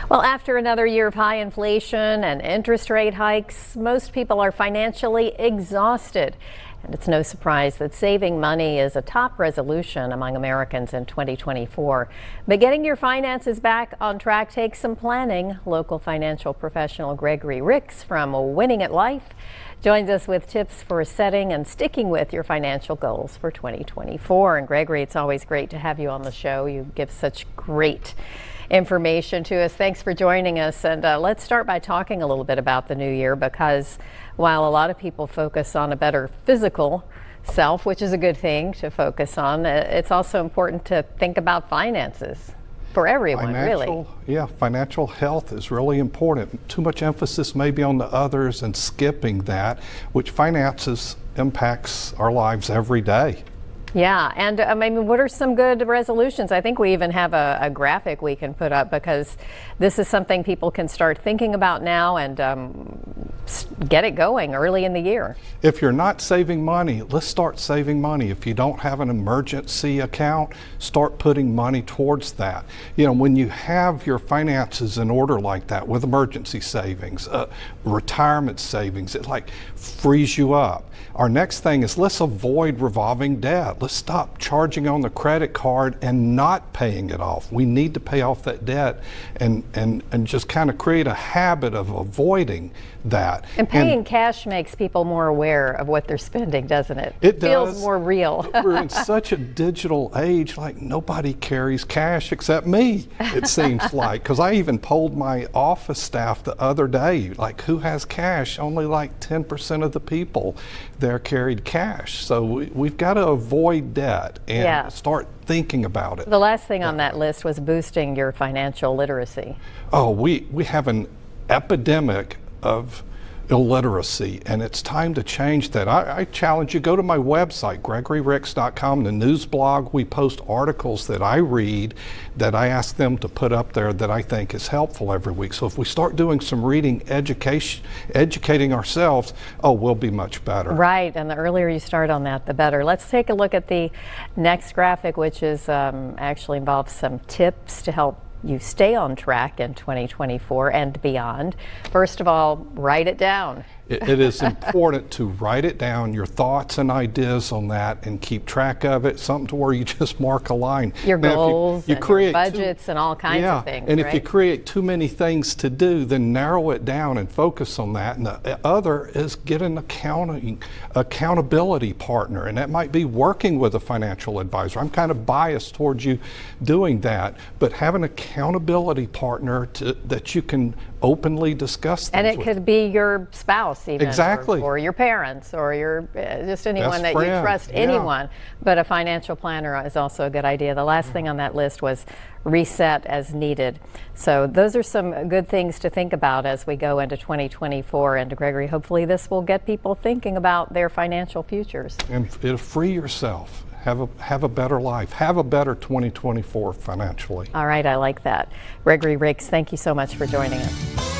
Well, after another year of high inflation and interest rate hikes, most people are financially exhausted. And it's no surprise that saving money is a top resolution among Americans in 2024. But getting your finances back on track takes some planning. Local financial professional Gregory Ricks from Winning at Life joins us with tips for setting and sticking with your financial goals for 2024. And Gregory, it's always great to have you on the show. You give such great information to us. Thanks for joining us. And let's start by talking a little bit about the new year, because while a lot of people focus on a better physical self, which is a good thing to focus on, it's also important to think about finances for everyone, really. Yeah, financial health is really important. Too much emphasis maybe on the others and skipping that, which finances impacts our lives every day. Yeah, and I mean, what are some good resolutions? I think we even have a graphic we can put up, because this is something people can start thinking about now and get it going early in the year. If you're not saving money, let's start saving money. If you don't have an emergency account, start putting money towards that. You know, when you have your finances in order like that, with emergency savings, retirement savings, it like frees you up. Our next thing is, let's avoid revolving debt. Let's stop charging on the credit card and not paying it off. We need to pay off that debt and just kind of create a habit of avoiding that. And paying cash makes people more aware of what they're spending, doesn't it? It feels more real. We're in such a digital age, like nobody carries cash except me, it seems like. Because I even polled my office staff the other day, like, who has cash? Only like 10% of the people there carried cash. So we've got to avoid debt and start thinking about it. The last thing on that list was boosting your financial literacy. Oh, we have an epidemic of illiteracy, and it's time to change that. I challenge you, go to my website, GregoryRicks.com, the news blog. We post articles that I read, that I ask them to put up there, that I think is helpful every week. So if we start doing some reading, educating ourselves, we'll be much better. Right, and the earlier you start on that, the better. Let's take a look at the next graphic, which is actually involves some tips to help you stay on track in 2024 and beyond. First of all, write it down. It is important to write it down, your thoughts and ideas on that, and keep track of it, something to where you just mark a line. Your goals, and your budgets and all kinds of things. And if you create too many things to do, then narrow it down and focus on that. And the other is get an accountability partner, and that might be working with a financial advisor. I'm kind of biased towards you doing that, but have an accountability partner that you can openly discuss things and it with. Could be your spouse even, exactly, or your parents, or your just anyone best that friend. You trust, anyone. But a financial planner is also a good idea. The last thing on that list was reset as needed. So those are some good things to think about as we go into 2024. And Gregory, hopefully this will get people thinking about their financial futures. And it'll free yourself. Have a better life. Have a better 2024 financially. All right, I like that. Gregory Ricks, thank you so much for joining us.